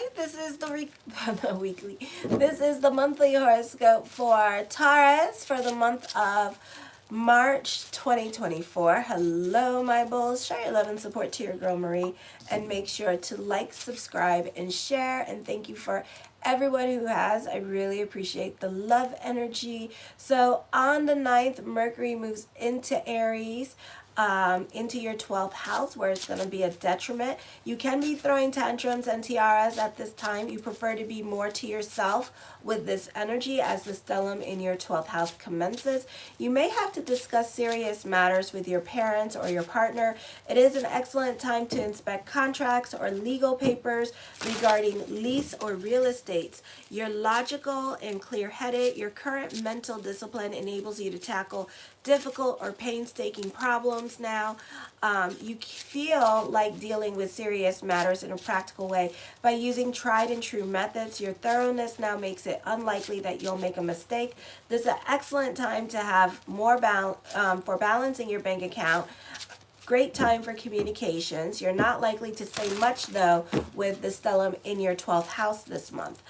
Hi, this is the weekly. This is the monthly horoscope for Taurus for the month of March 2024. Hello, my bulls. Show your love and support to your girl Marie, and make sure to like, subscribe, and share. And thank you for everyone who has. I really appreciate the love energy. So on the 9th, Mercury moves into Aries. Into your 12th house, where it's going to be a detriment. You can be throwing tantrums and tiaras at this time. You prefer to be more to yourself with this energy as the stellium in your 12th house commences. You may have to discuss serious matters with your parents or your partner. It is an excellent time to inspect contracts or legal papers regarding lease or real estates. You're logical and clear-headed. Your current mental discipline enables you to tackle difficult or painstaking problems now. You feel like dealing with serious matters in a practical way by using tried and true methods. Your thoroughness now makes it unlikely that you'll make a mistake. This is an excellent time to have more for balancing your bank account. Great time for communications. You're not likely to say much, though, with the stellium in your 12th house this month.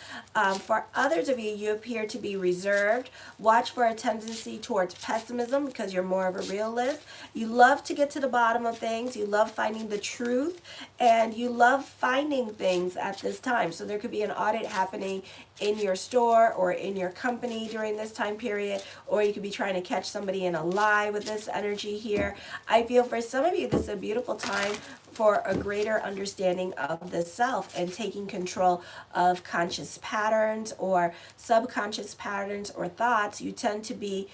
For others of you, you appear to be reserved. Watch for a tendency towards pessimism because you're more of a realist. You love to get to the bottom of things. You love finding the truth, and you love finding things at this time. So there could be an audit happening in your store or in your company during this time period, or you could be trying to catch somebody in a lie with this energy here. I feel for some of you, this is a beautiful time for a greater understanding of the self and taking control of conscious patterns or subconscious patterns or thoughts. You tend to be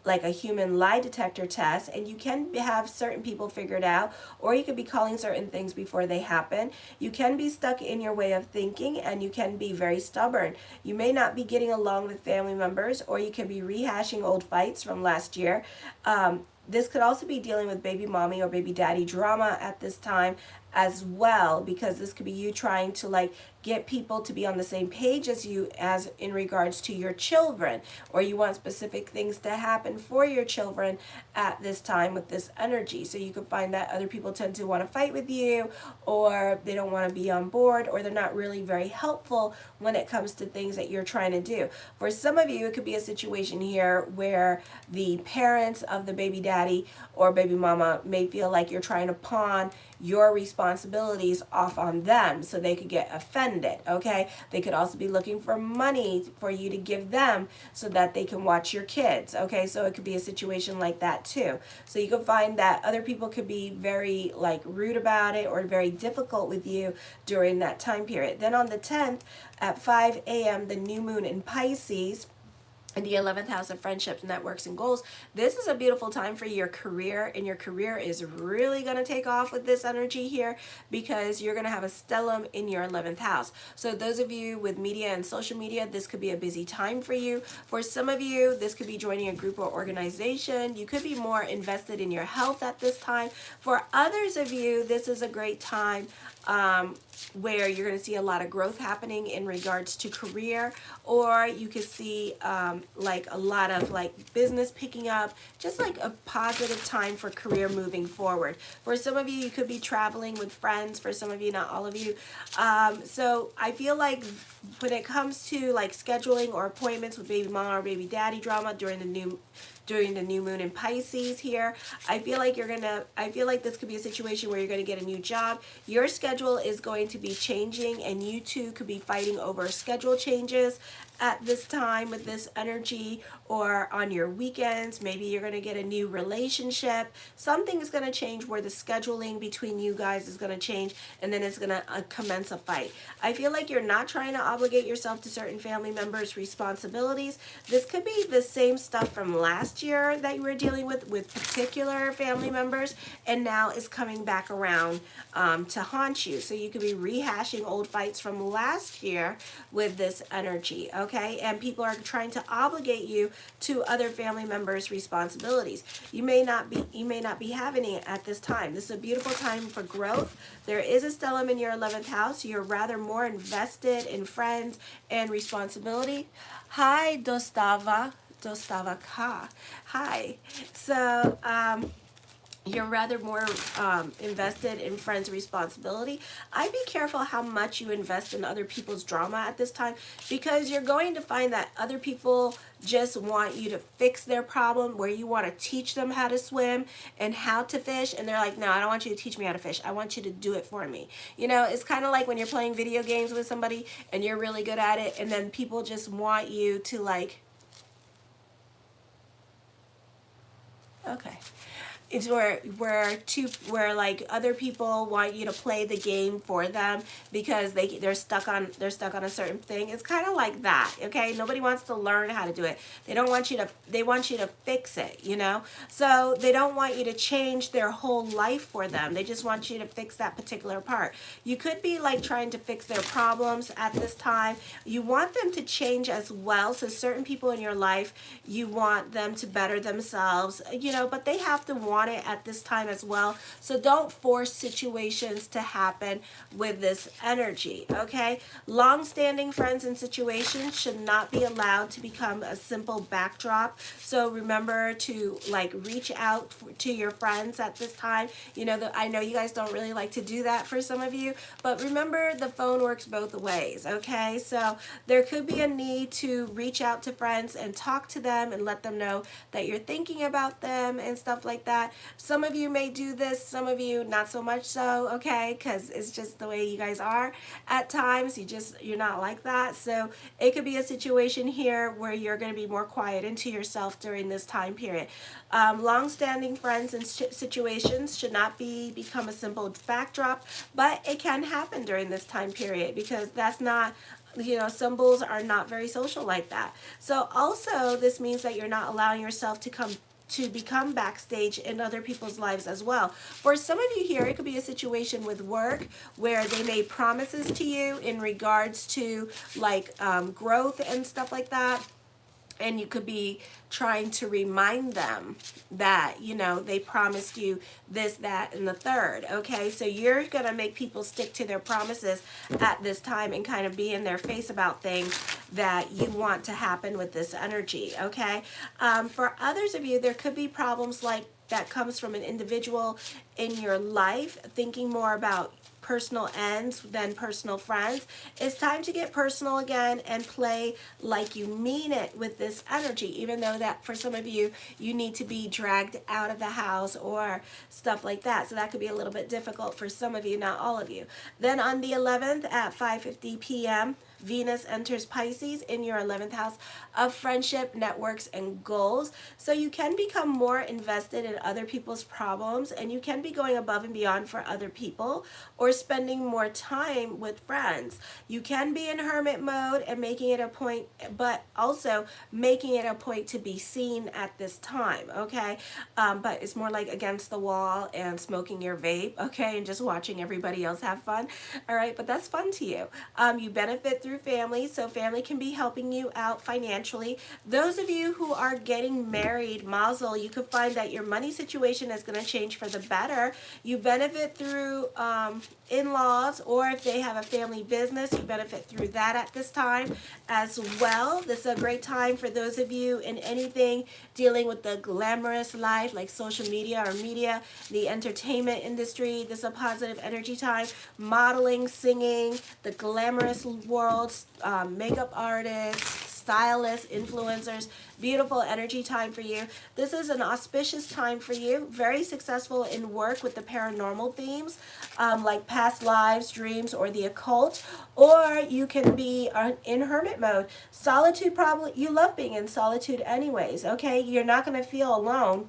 like a human lie detector test, and you can have certain people figured out, or you could be calling certain things before they happen. You can be stuck in your way of thinking, and you can be very stubborn. You may not be getting along with family members, or you can be rehashing old fights from last year. This could also be dealing with baby mommy or baby daddy drama at this time as well, because this could be you trying to like get people to be on the same page as you as in regards to your children, or you want specific things to happen for your children at this time with this energy. So you could find that other people tend to want to fight with you, or they don't want to be on board, or they're not really very helpful when it comes to things that you're trying to do. For some of you, it could be a situation here where the parents of the baby daddy or baby mama may feel like you're trying to pawn your responsibilities off on them so they could get offended, okay? They could also be looking for money for you to give them so that they can watch your kids, okay? So it could be a situation like that too. So you can find that other people could be very like rude about it or very difficult with you during that time period. Then on the 10th at 5 a.m., the new moon in Pisces, in the 11th house of friendships, networks, and goals. This is a beautiful time for your career, and your career is really going to take off with this energy here because you're going to have a stellium in your 11th house. So those of you with media and social media, this could be a busy time for you. For some of you, this could be joining a group or organization. You could be more invested in your health at this time. For others of you, this is a great time where you're going to see a lot of growth happening in regards to career, or you could see like a lot of like business picking up, just like a positive time for career moving forward. For some of you, you could be traveling with friends. For some of you, not all of you. So I feel like when it comes to like scheduling or appointments with baby mama or baby daddy drama during the new moon in Pisces here, I feel like this could be a situation where you're going to get a new job. Your schedule is going to be changing, and you two could be fighting over schedule changes at this time with this energy, or on your weekends. Maybe you're going to get a new relationship. Something is going to change where the scheduling between you guys is going to change, and then it's going to commence a fight. I feel like you're not trying to obligate yourself to certain family members' responsibilities. This could be the same stuff from last year that you were dealing with particular family members, and now is coming back around to haunt you. So you could be rehashing old fights from last year with this energy, okay? And people are trying to obligate you to other family members' responsibilities. You may not be having it at this time. This is a beautiful time for growth. There is a stellium in your 11th house. You're rather more invested in friends and responsibility. Hi, Dostava Ka. Hi. So You're rather more invested in friends' responsibility. I'd be careful how much you invest in other people's drama at this time, because you're going to find that other people just want you to fix their problem, where you want to teach them how to swim and how to fish, and they're like, no, I don't want you to teach me how to fish. I want you to do it for me. You know, it's kind of like when you're playing video games with somebody and you're really good at it, and then people just want you to like, okay. It's where like other people want you to play the game for them because they're stuck on a certain thing. It's kind of like that, okay? Nobody wants to learn how to do it. They want you to fix it, you know? So they don't want you to change their whole life for them. They just want you to fix that particular part. You could be like trying to fix their problems at this time. You want them to change as well. So certain people in your life, you want them to better themselves, you know, but they have to want it at this time as well. So don't force situations to happen with this energy, okay? Long-standing friends and situations should not be allowed to become a simple backdrop. So remember to like reach out to your friends at this time. You know, I know you guys don't really like to do that for some of you, but remember the phone works both ways, okay? So there could be a need to reach out to friends and talk to them and let them know that you're thinking about them and stuff like that. Some of you may do this, some of you not so much so, okay, because it's just the way you guys are at times. You're not like that. So it could be a situation here where you're going to be more quiet into yourself during this time period. Long-standing friends and situations should not become a simple backdrop, but it can happen during this time period, because that's not, you know, symbols are not very social like that. So also this means that you're not allowing yourself to become backstage in other people's lives as well. For some of you here, it could be a situation with work where they made promises to you in regards to like growth and stuff like that. And you could be trying to remind them that, you know, they promised you this, that, and the third, okay? So you're going to make people stick to their promises at this time and kind of be in their face about things that you want to happen with this energy, okay? For others of you, there could be problems like that comes from an individual in your life, thinking more about personal ends than personal friends. It's time to get personal again and play like you mean it with this energy, even though that for some of you, you need to be dragged out of the house or stuff like that. So that could be a little bit difficult for some of you, not all of you. Then on the 11th at 5:50 p.m., Venus enters Pisces in your 11th house of friendship, networks, and goals. So you can become more invested in other people's problems, and you can be going above and beyond for other people or spending more time with friends. You can be in hermit mode and making it a point, but also making it a point to be seen at this time, okay? But it's more like against the wall and smoking your vape, okay, and just watching everybody else have fun, all right? But that's fun to you. You benefit through family, so family can be helping you out financially. Those of you who are getting married, mazel, you could find that your money situation is going to change for the better. You benefit through in-laws, or if they have a family business, you benefit through that at this time as well. This is a great time for those of you in anything dealing with the glamorous life like social media or media, the entertainment industry. This is a positive energy time. Modeling, singing, the glamorous world, makeup artists, stylists, influencers, beautiful energy time for you. This is an auspicious time for you. Very successful in work with the paranormal themes, like past lives, dreams, or the occult. Or you can be in hermit mode. Solitude, probably, you love being in solitude anyways, okay? You're not going to feel alone.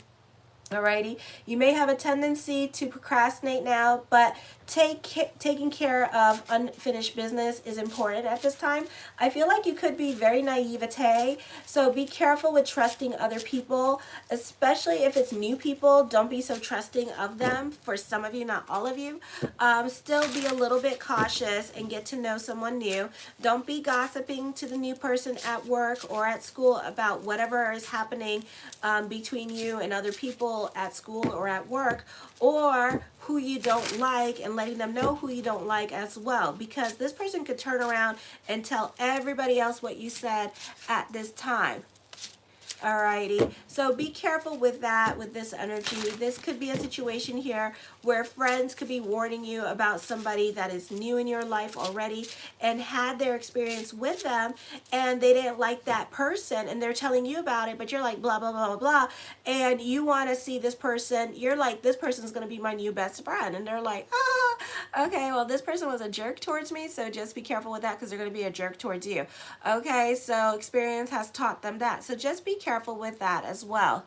Alrighty, you may have a tendency to procrastinate now, but taking care of unfinished business is important at this time. I feel like you could be very naivete, so be careful with trusting other people, especially if it's new people. Don't be so trusting of them. For some of you, not all of you. Still be a little bit cautious and get to know someone new. Don't be gossiping to the new person at work or at school about whatever is happening between you and other people at school or at work, or who you don't like, and letting them know who you don't like as well, because this person could turn around and tell everybody else what you said at this time. Alrighty, so be careful with that, with this energy. This could be a situation here where friends could be warning you about somebody that is new in your life already and had their experience with them, and they didn't like that person, and they're telling you about it, but you're like blah blah blah blah blah, and you want to see this person. You're like, this person's gonna be my new best friend, and they're like, okay, well, this person was a jerk towards me, so just be careful with that, because they're going to be a jerk towards you. Okay, so experience has taught them that, so just be careful with that as well.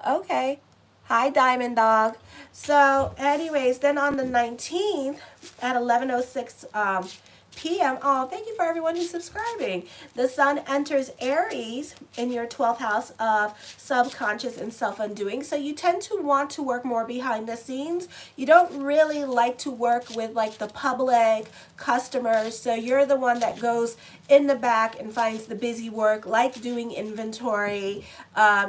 Okay, hi Diamond Dog. So anyways, then on the 19th at 11:06 p.m. Oh, thank you for everyone who's subscribing. The sun enters Aries in your 12th house of subconscious and self-undoing. So you tend to want to work more behind the scenes. You don't really like to work with like the public customers. So you're the one that goes in the back and finds the busy work, like doing inventory.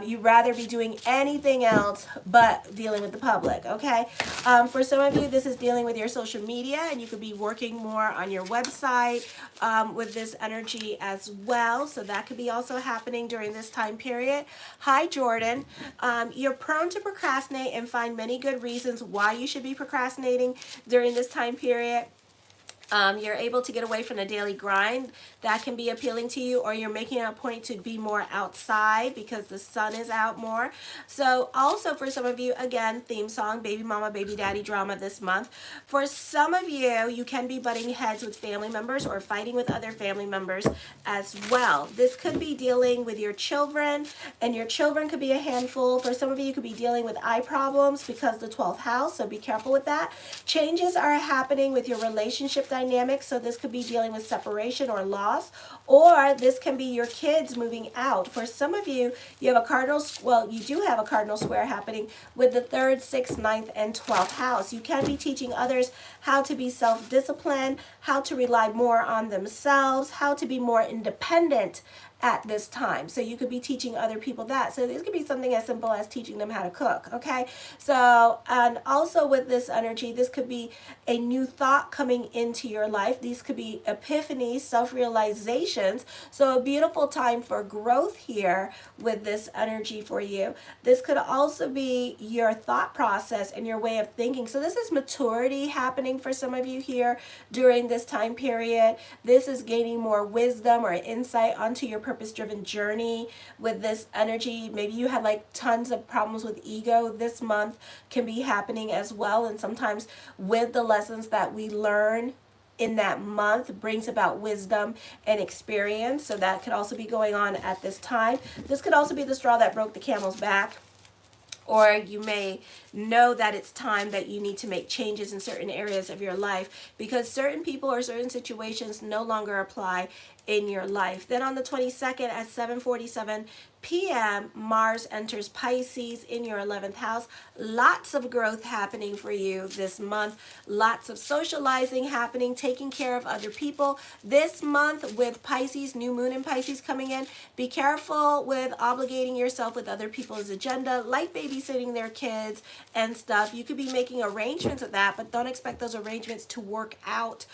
You'd rather be doing anything else but dealing with the public, okay? For some of you, this is dealing with your social media, and you could be working more on your website with this energy as well. So that could be also happening during this time period. Hi, Jordan. You're prone to procrastinate and find many good reasons why you should be procrastinating during this time period. You're able to get away from the daily grind. That can be appealing to you, or you're making it a point to be more outside because the sun is out more. So also for some of you, again, theme song, baby mama, baby daddy drama this month. For some of you, you can be butting heads with family members or fighting with other family members as well. This could be dealing with your children, and your children could be a handful. For some of you, you could be dealing with eye problems because the 12th house, so be careful with that. Changes are happening with your relationship dynamics, so this could be dealing with separation or loss, or this can be your kids moving out. For some of you, you have a cardinal, well, you do have a cardinal square happening with the 3rd, 6th, 9th, and 12th house. You can be teaching others how to be self-disciplined, how to rely more on themselves, how to be more independent at this time. So you could be teaching other people that. So this could be something as simple as teaching them how to cook, okay? So, and also with this energy, this could be a new thought coming into your life. These could be epiphanies, self-realizations. So a beautiful time for growth here with this energy for you. This could also be your thought process and your way of thinking. So this is maturity happening for some of you here during this time period. This is gaining more wisdom or insight onto your purpose-driven journey with this energy. Maybe you had like tons of problems with ego. This month can be happening as well, and sometimes with the lessons that we learn in that month brings about wisdom and experience. So that could also be going on at this time. This could also be the straw that broke the camel's back, or you may know that it's time that you need to make changes in certain areas of your life because certain people or certain situations no longer apply in your life. Then on the 22nd at 7:47 p.m., Mars enters Pisces in your 11th house. Lots of growth happening for you this month. Lots of socializing happening, taking care of other people. This month with Pisces, new moon in Pisces coming in, be careful with obligating yourself with other people's agenda, like babysitting their kids and stuff. You could be making arrangements with that, but don't expect those arrangements to work out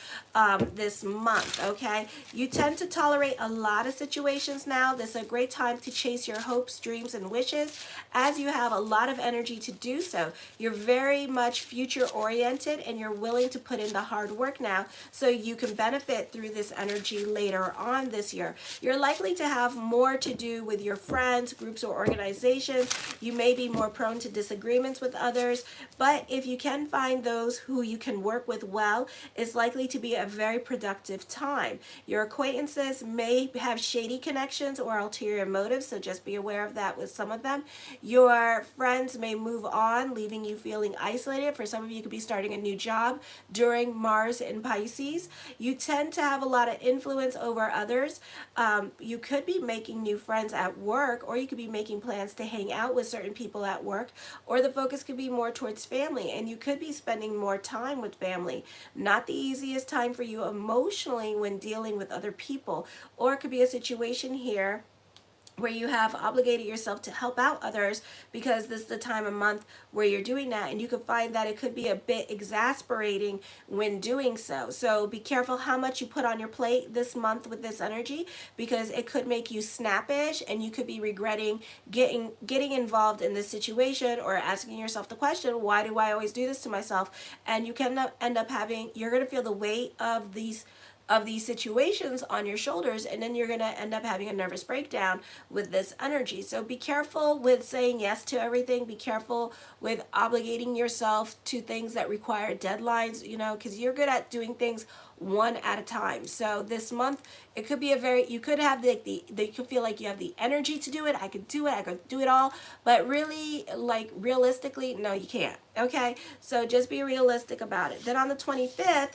this month, okay? You tend to tolerate a lot of situations now. This is a great time to chase your hopes, dreams, and wishes, as you have a lot of energy to do so. You're very much future oriented, and you're willing to put in the hard work now so you can benefit through this energy later on this year. You're likely to have more to do with your friends, groups, or organizations. You may be more prone to disagreements with others, but if you can find those who you can work with well, it's likely to be a very productive time. Your acquaintances may have shady connections or ulterior motives, so just be aware of that with some of them. Your friends may move on, leaving you feeling isolated. For some of you, could be starting a new job during Mars in Pisces. You tend to have a lot of influence over others. You could be making new friends at work, or you could be making plans to hang out with certain people at work, or the focus could be more towards family, and you could be spending more time with family. Not the easiest time for you emotionally when dealing with other people, or it could be a situation here where you have obligated yourself to help out others, because this is the time of month where you're doing that, and you can find that it could be a bit exasperating when doing so. So be careful how much you put on your plate this month with this energy, because it could make you snappish and you could be regretting getting involved in this situation, or asking yourself the question, why do I always do this to myself? And you can end up having, you're going to feel the weight of these situations on your shoulders, and then you're going to end up having a nervous breakdown with this energy. So be careful with saying yes to everything. Be careful with obligating yourself to things that require deadlines, because you're good at doing things one at a time. So this month, it could be you could have you could feel like you have the energy to do it. I could do it all, but really, like, realistically, no, you can't. Okay, so just be realistic about it. Then on the 25th,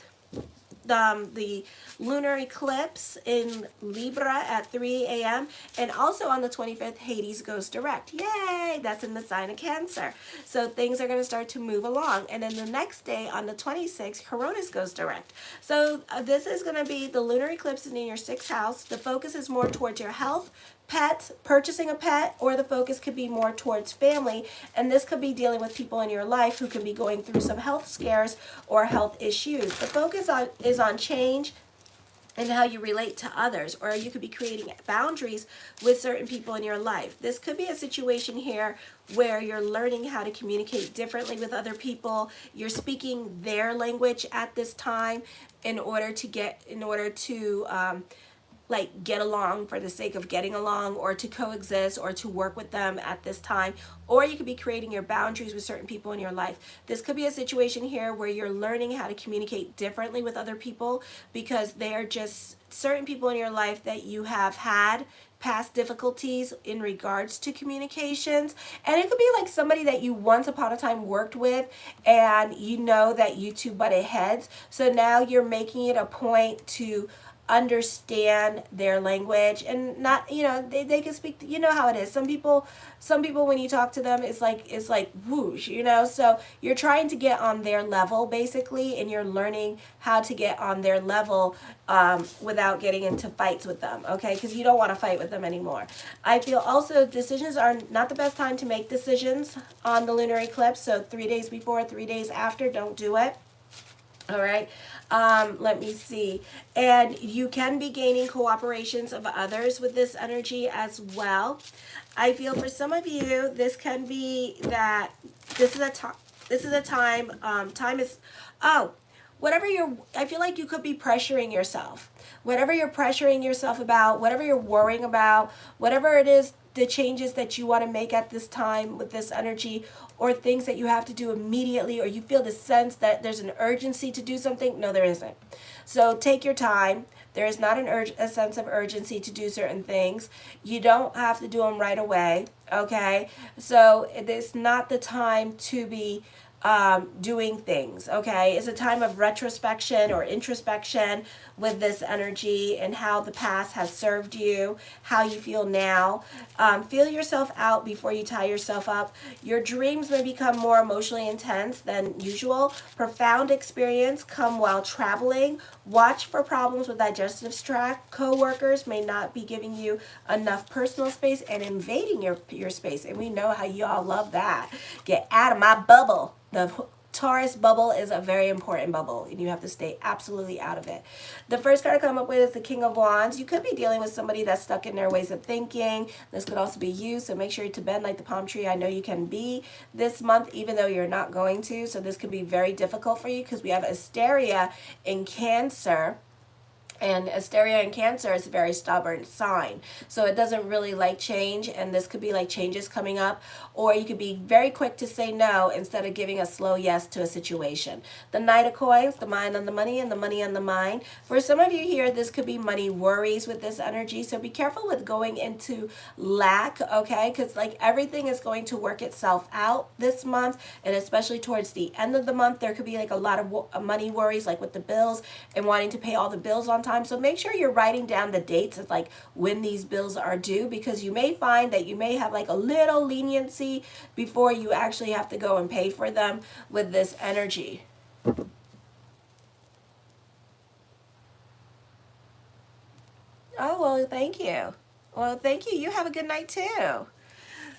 the lunar eclipse in Libra at 3 a.m. and also on the 25th, Hades goes direct. Yay! That's in the sign of Cancer. So things are going to start to move along. And then the next day on the 26th, Cronus goes direct. So this is going to be the lunar eclipse in your 6th house. The focus is more towards your health, pets, purchasing a pet, or the focus could be more towards family, and this could be dealing with people in your life who can be going through some health scares or health issues. The focus is on change and how you relate to others, or you could be creating boundaries with certain people in your life. This could be a situation here where you're learning how to communicate differently with other people. You're speaking their language at this time in order to get along for the sake of getting along, or to coexist, or to work with them at this time. Or you could be creating your boundaries with certain people in your life. This could be a situation here where you're learning how to communicate differently with other people, because they are just certain people in your life that you have had past difficulties in regards to communications. And it could be like somebody that you once upon a time worked with, and you know that you two butted heads. So now you're making it a point to understand their language, and not, they can speak, how it is. Some people when you talk to them, it's like whoosh, so you're trying to get on their level basically, and you're learning how to get on their level without getting into fights with them, okay, because you don't want to fight with them anymore. I feel also decisions are not the best time to make decisions on the lunar eclipse. So 3 days before, 3 days after, don't do it. All right. Let me see. And you can be gaining cooperations of others with this energy as well. I feel for some of you, this can be that this is a time, I feel like you could be pressuring yourself. Whatever you're pressuring yourself about, whatever you're worrying about, whatever it is, the changes that you want to make at this time with this energy, or things that you have to do immediately, or you feel the sense that there's an urgency to do something. No, there isn't. So take your time. There is not a sense of urgency to do certain things. You don't have to do them right away, okay? So it's not the time to be doing things, okay? It's a time of retrospection or introspection with this energy, and how the past has served you, how you feel now. Feel yourself out before you tie yourself up. Your dreams may become more emotionally intense than usual. Profound experience come while traveling. Watch for problems with digestive tract. Co-workers may not be giving you enough personal space and invading your space. And we know how y'all love that. Get out of my bubble. The Taurus bubble is a very important bubble, and you have to stay absolutely out of it. The first card I come up with is the King of Wands. You could be dealing with somebody that's stuck in their ways of thinking. This could also be you, so make sure to bend like the palm tree. I know you can be this month, even though you're not going to. So this could be very difficult for you, because we have Asteria in Cancer. And Asteria in Cancer is a very stubborn sign. So it doesn't really like change, and this could be like changes coming up. Or you could be very quick to say no instead of giving a slow yes to a situation. The Knight of Coins, the mind on the money and the money on the mind. For some of you here, this could be money worries with this energy. So be careful with going into lack, okay? Because like everything is going to work itself out this month, and especially towards the end of the month, there could be like a lot of money worries, like with the bills and wanting to pay all the bills on time. So make sure you're writing down the dates of like when these bills are due, because you may find that you may have like a little leniency before you actually have to go and pay for them with this energy. Oh, well, thank you. Well, thank you. You have a good night too.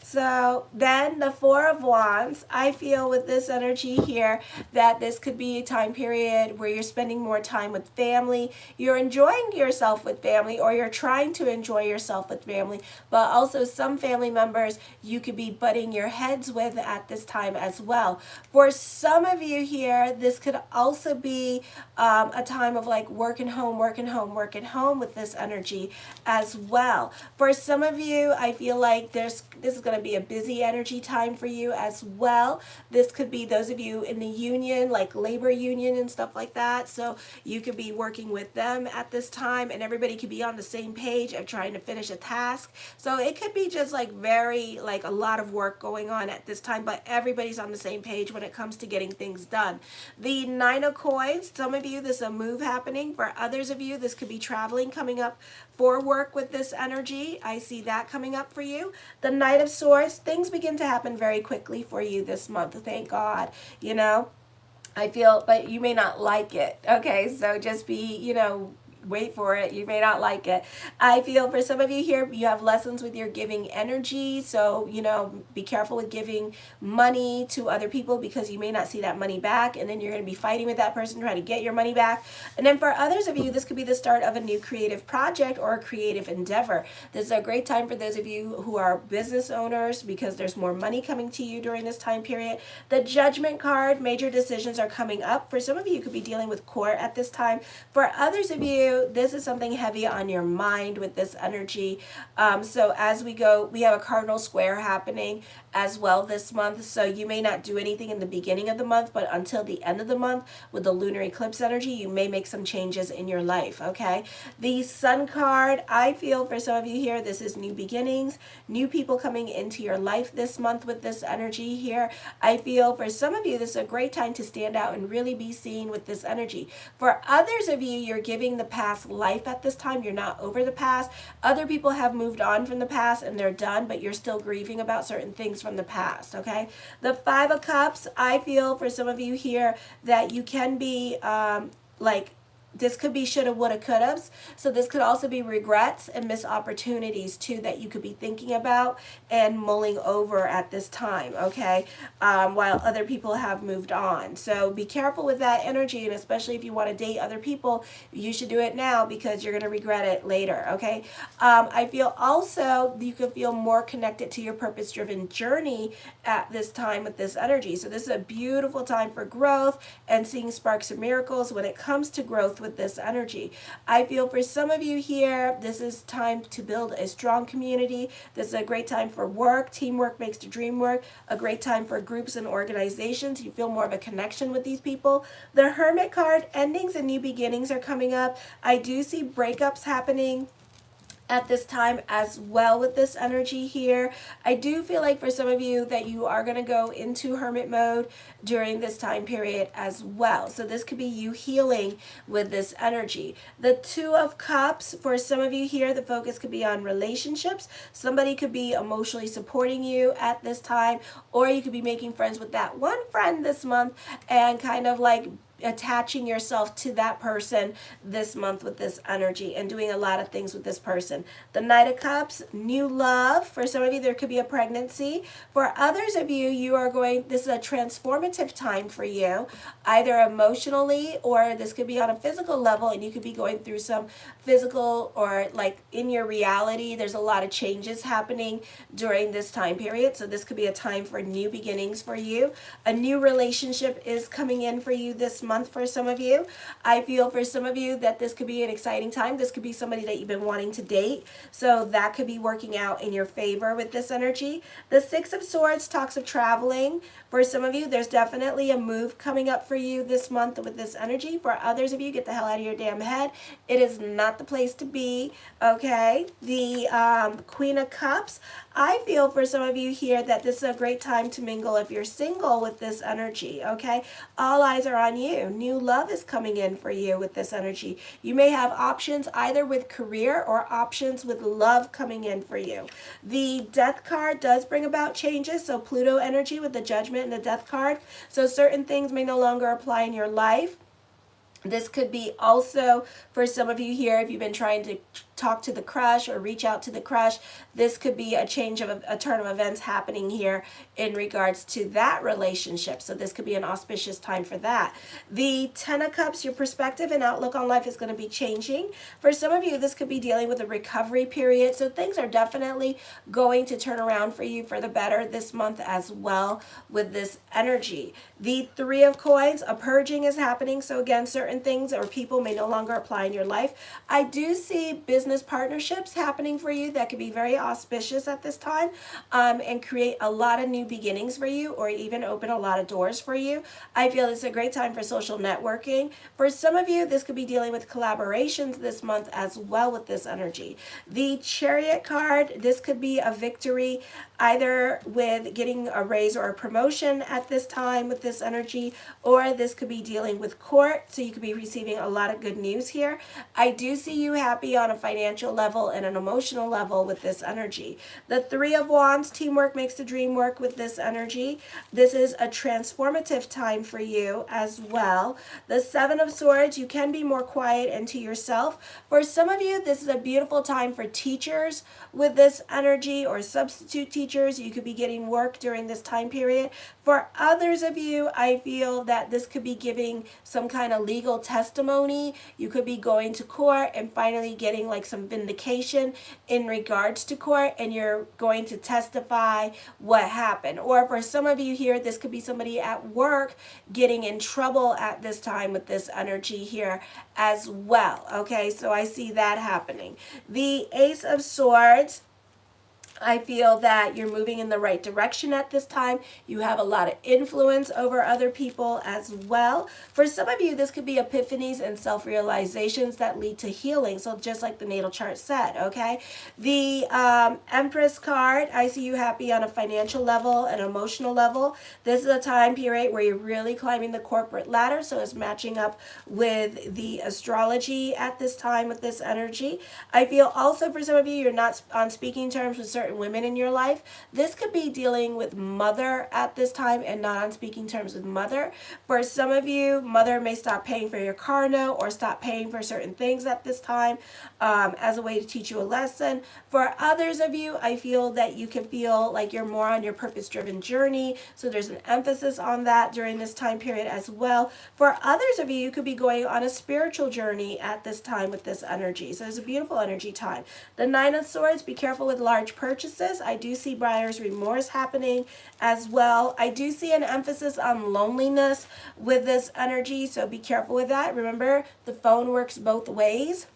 So then the Four of Wands, I feel with this energy here that this could be a time period where you're spending more time with family, you're enjoying yourself with family, or you're trying to enjoy yourself with family, but also some family members you could be butting your heads with at this time as well. For some of you here, this could also be a time of like working home, working home, working home with this energy as well. For some of you, I feel like this is going to be a busy energy time for you as well. This could be those of you in the union, like labor union and stuff like that. So you could be working with them at this time, and everybody could be on the same page of trying to finish a task. So it could be just like very, like a lot of work going on at this time, but everybody's on the same page when it comes to getting things done. The Nine of Coins, some of you, this is a move happening. For others of you, this could be traveling coming up for work with this energy. I see that coming up for you. The Knight of Swords, things begin to happen very quickly for you this month. Thank God, you know. I feel, but you may not like it. Okay, so just be, wait for it. You may not like it. I feel for some of you here, you have lessons with your giving energy. So, be careful with giving money to other people because you may not see that money back. And then you're going to be fighting with that person trying to get your money back. And then for others of you, this could be the start of a new creative project or a creative endeavor. This is a great time for those of you who are business owners because there's more money coming to you during this time period. The Judgment card, major decisions are coming up. For some of you, you could be dealing with court at this time. For others of you, this is something heavy on your mind with this energy. So as we go, we have a cardinal square happening as well this month. So you may not do anything in the beginning of the month, but until the end of the month with the lunar eclipse energy, you may make some changes in your life, okay? The Sun card, I feel for some of you here, this is new beginnings, new people coming into your life this month with this energy here. I feel for some of you, this is a great time to stand out and really be seen with this energy. For others of you, you're giving the past life at this time. You're not over the past. Other people have moved on from the past and they're done, but you're still grieving about certain things from the past, okay? The Five of Cups, I feel for some of you here that you can be this could be shoulda, woulda, couldas. So this could also be regrets and missed opportunities too that you could be thinking about and mulling over at this time, okay? While other people have moved on. So be careful with that energy, and especially if you want to date other people, you should do it now because you're going to regret it later, okay? I feel also you could feel more connected to your purpose-driven journey at this time with this energy. So this is a beautiful time for growth and seeing sparks of miracles when it comes to growth with this energy. I feel for some of you here, this is time to build a strong community. This is a great time for work. Teamwork makes the dream work. A great time for groups and organizations. You feel more of a connection with these people. The Hermit card, endings and new beginnings are coming up. I do see breakups happening at this time as well with this energy here. I do feel like for some of you that you are going to go into hermit mode during this time period as well. So this could be you healing with this energy. The Two of Cups, for some of you here, the focus could be on relationships. Somebody could be emotionally supporting you at this time, or you could be making friends with that one friend this month and kind of like attaching yourself to that person this month with this energy and doing a lot of things with this person. The Knight of Cups, new love. For some of you, there could be a pregnancy. For others of you, this is a transformative time for you, either emotionally or this could be on a physical level, and you could be going through some physical or like in your reality, there's a lot of changes happening during this time period. So this could be a time for new beginnings for you. A new relationship is coming in for you this month for some of you. I feel for some of you that this could be an exciting time. This could be somebody that you've been wanting to date. So that could be working out in your favor with this energy. The Six of Swords talks of traveling. For some of you, there's definitely a move coming up for you this month with this energy. For others of you, get the hell out of your damn head. It is not the place to be, okay? The Queen of Cups. I feel for some of you here that this is a great time to mingle if you're single with this energy, okay? All eyes are on you. New love is coming in for you with this energy. You may have options either with career or options with love coming in for you. The Death card does bring about changes, so Pluto energy with the Judgment and the Death card. So certain things may no longer apply in your life. This could be also for some of you here, if you've been trying to talk to the crush or reach out to the crush, this could be a change of a turn of events happening here in regards to that relationship. So this could be an auspicious time for that. The 10 of Cups, your perspective and outlook on life is going to be changing. For some of you, this could be dealing with a recovery period. So things are definitely going to turn around for you for the better this month as well with this energy. The 3 of Coins, a purging is happening. So again, certain things or people may no longer apply in your life. I do see business partnerships happening for you that could be very auspicious at this time, and create a lot of new beginnings for you, or even open a lot of doors for you. I feel it's a great time for social networking. For some of you, this could be dealing with collaborations this month as well with this energy. The Chariot card, this could be a victory either with getting a raise or a promotion at this time with this energy, or this could be dealing with court, so you could be receiving a lot of good news here. I do see you happy on a financial level and an emotional level with this energy. The 3 of Wands, teamwork makes the dream work with this energy. This is a transformative time for you as well. The 7 of Swords, you can be more quiet and to yourself. For some of you, this is a beautiful time for teachers with this energy, or substitute teachers. You could be getting work during this time period. For others of you, I feel that this could be giving some kind of legal testimony. You could be going to court and finally getting like some vindication in regards to court, and you're going to testify what happened. Or for some of you here, this could be somebody at work getting in trouble at this time with this energy here as well. Okay, so I see that happening. The Ace of Swords, I feel that you're moving in the right direction at this time. You have a lot of influence over other people as well. For some of you, this could be epiphanies and self-realizations that lead to healing. So just like the natal chart said, okay? The Empress card, I see you happy on a financial level and emotional level. This is a time period where you're really climbing the corporate ladder. So it's matching up with the astrology at this time with this energy. I feel also for some of you, you're not on speaking terms with certain women in your life. This could be dealing with mother at this time and not on speaking terms with mother. For some of you, mother may stop paying for your car note or stop paying for certain things at this time as a way to teach you a lesson. For others of you, I feel that you can feel like you're more on your purpose-driven journey. So there's an emphasis on that during this time period as well. For others of you, you could be going on a spiritual journey at this time with this energy. So it's a beautiful energy time. The 9 of Swords, be careful with large purchases. I do see buyer's remorse happening as well. I do see an emphasis on loneliness with this energy, so be careful with that. Remember, the phone works both ways.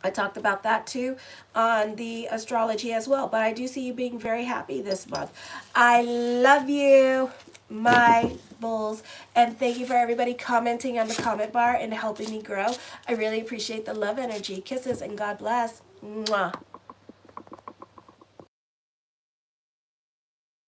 I talked about that too on the astrology as well, but I do see you being very happy this month. I love you, my bulls, and thank you for everybody commenting on the comment bar and helping me grow. I really appreciate the love energy. Kisses and God bless. Mwah.